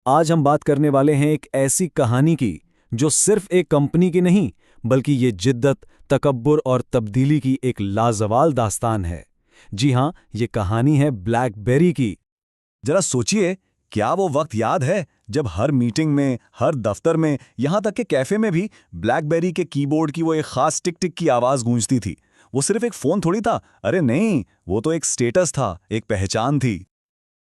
आज हम बात करने वाले हैं एक ऐसी कहानी की जो सिर्फ एक कंपनी की नहीं, बल्कि ये जिद्दत, तकब्बुर और तब्दीली की एक लाजवाल दास्तान है। जी हां, ये कहानी है ब्लैकबेरी की। जरा सोचिए, क्या वो वक्त याद है जब हर मीटिंग में, हर दफ्तर में, यहाँ तक कि कैफे में भी ब्लैकबेरी के कीबोर्ड की वो एक खास टिक टिक की आवाज़ गूंजती थी। वो सिर्फ एक फ़ोन थोड़ी था, अरे नहीं, वो तो एक स्टेटस था, एक पहचान थी।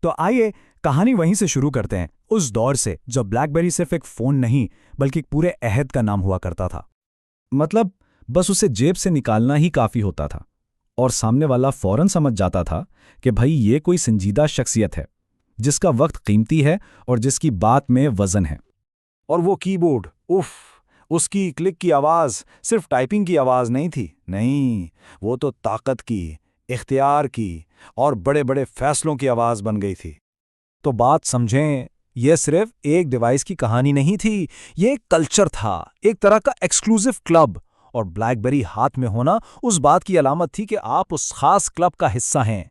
तो आइए कहानी वहीं से शुरू करते हैं, उस दौर से जब ब्लैकबेरी सिर्फ एक फोन नहीं बल्कि एक पूरे अहद का नाम हुआ करता था। मतलब बस उसे जेब से निकालना ही काफी होता था और सामने वाला फौरन समझ जाता था कि भाई ये कोई संजीदा शख्सियत है, जिसका वक्त कीमती है और जिसकी बात में वजन है। और वो कीबोर्ड, उफ, उसकी क्लिक की आवाज़ सिर्फ टाइपिंग की आवाज़ नहीं थी, नहीं, वो तो ताकत की, इख्तियार की और बड़े बड़े फैसलों की आवाज़ बन गई थी। तो बात समझें, यह सिर्फ एक डिवाइस की कहानी नहीं थी, ये एक कल्चर था, एक तरह का एक्सक्लूसिव क्लब। और ब्लैकबेरी हाथ में होना उस बात की अलामत थी कि आप उस खास क्लब का हिस्सा हैं।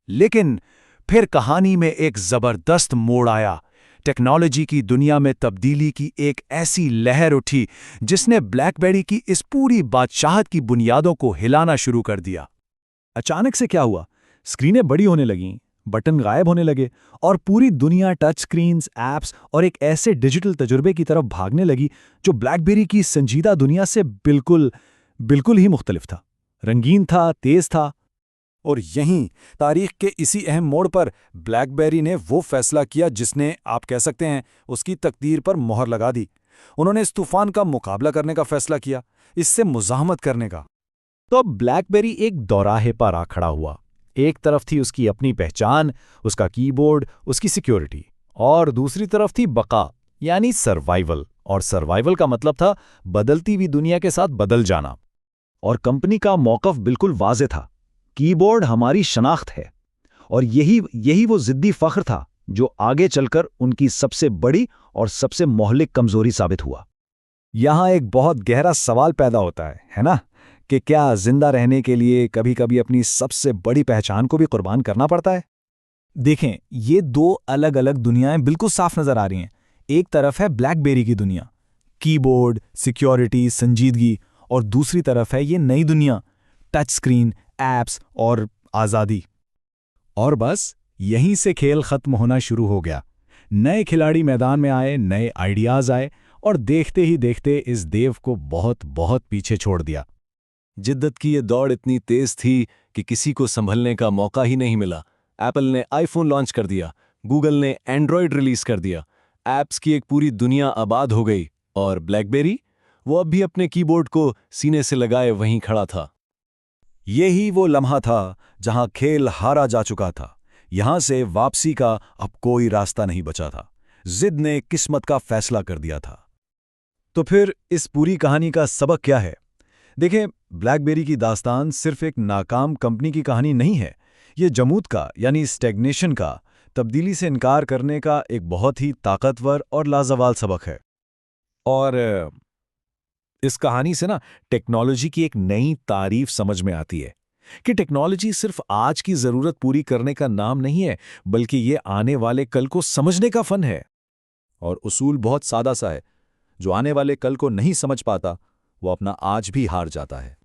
लेकिन फिर कहानी में एक जबरदस्त मोड़ आया। टेक्नोलॉजी की दुनिया में तब्दीली की एक ऐसी लहर उठी जिसने ब्लैकबेरी की इस पूरी बादशाहत की बुनियादों को हिलाना शुरू कर दिया। अचानक से क्या हुआ? स्क्रीनें बड़ी होने लगीं, बटन गायब होने लगे और पूरी दुनिया टच स्क्रीन्स, ऐप्स और एक ऐसे डिजिटल तजुर्बे की तरफ भागने लगी जो ब्लैकबेरी की संजीदा दुनिया से बिल्कुल ही मुख्तलिफ था, रंगीन था, तेज था। और यहीं तारीख के इसी अहम मोड़ पर ब्लैकबेरी ने वो फैसला किया जिसने, आप कह सकते हैं, उसकी तकदीर पर मोहर लगा दी। उन्होंने इस तूफान का मुकाबला करने का फैसला किया, इससे मुज़ाहमत करने का। तो अब ब्लैकबेरी एक दौराहे पर आ खड़ा हुआ। एक तरफ थी उसकी अपनी पहचान, उसका कीबोर्ड, उसकी सिक्योरिटी, और दूसरी तरफ थी बका, यानी सर्वाइवल। और सर्वाइवल का मतलब था बदलती हुई दुनिया के साथ बदल जाना। और कंपनी का मौक़िफ़ बिल्कुल वाज़े था, कीबोर्ड हमारी शनाख्त है। और यही वो ज़िद्दी फ़ख्र था जो आगे चलकर उनकी सबसे बड़ी और सबसे मोहलिक कमज़ोरी साबित हुआ। यहाँ एक बहुत गहरा सवाल पैदा होता है ना, कि क्या जिंदा रहने के लिए कभी-कभी अपनी सबसे बड़ी पहचान को भी कुर्बान करना पड़ता है? देखें, ये दो अलग-अलग दुनियाएं बिल्कुल साफ नजर आ रही हैं। एक तरफ है ब्लैकबेरी की दुनिया, कीबोर्ड, सिक्योरिटी, संजीदगी, और दूसरी तरफ है ये नई दुनिया, टच स्क्रीन, ऐप्स और आज़ादी। और बस यहीं से खेल खत्म होना शुरू हो गया। नए खिलाड़ी मैदान में आए, नए आइडियाज़ आए और देखते ही देखते इस देव को बहुत बहुत पीछे छोड़ दिया। जिद्दत की ये दौड़ इतनी तेज थी कि किसी को संभलने का मौका ही नहीं मिला। एप्पल ने आईफोन लॉन्च कर दिया, गूगल ने एंड्रॉयड रिलीज कर दिया, ऐप्स की एक पूरी दुनिया आबाद हो गई, और ब्लैकबेरी, वो अब भी अपने कीबोर्ड को सीने से लगाए वहीं खड़ा था। यही वो लम्हा था जहां खेल हारा जा चुका था। यहां से वापसी का अब कोई रास्ता नहीं बचा था। जिद ने किस्मत का फैसला कर दिया था। तो फिर इस पूरी कहानी का सबक क्या है? देखें, ब्लैकबेरी की दास्तान सिर्फ एक नाकाम कंपनी की कहानी नहीं है। ये जमूद का, यानी स्टैग्नेशन का, तब्दीली से इनकार करने का एक बहुत ही ताकतवर और लाजवाल सबक है। और इस कहानी से टेक्नोलॉजी की एक नई तारीफ समझ में आती है कि टेक्नोलॉजी सिर्फ आज की ज़रूरत पूरी करने का नाम नहीं है, बल्कि ये आने वाले कल को समझने का फ़न है। और उसूल बहुत सादा सा है, जो आने वाले कल को नहीं समझ पाता, वो अपना आज भी हार जाता है।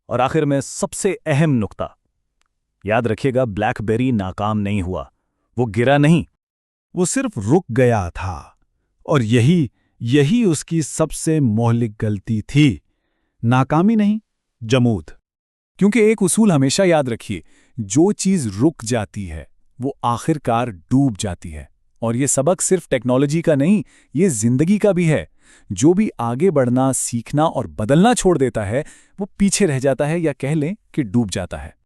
और आखिर में सबसे अहम नुक्ता, याद रखिएगा, ब्लैकबेरी नाकाम नहीं हुआ, वो गिरा नहीं, वो सिर्फ रुक गया था। और यही उसकी सबसे मोहलिक गलती थी। नाकामी नहीं, जमूद। क्योंकि एक उसूल हमेशा याद रखिए, जो चीज़ रुक जाती है वो आखिरकार डूब जाती है। और ये सबक सिर्फ टेक्नोलॉजी का नहीं, ये जिंदगी का भी है। जो भी आगे बढ़ना, सीखना और बदलना छोड़ देता है, वो पीछे रह जाता है, या कह लें कि डूब जाता है।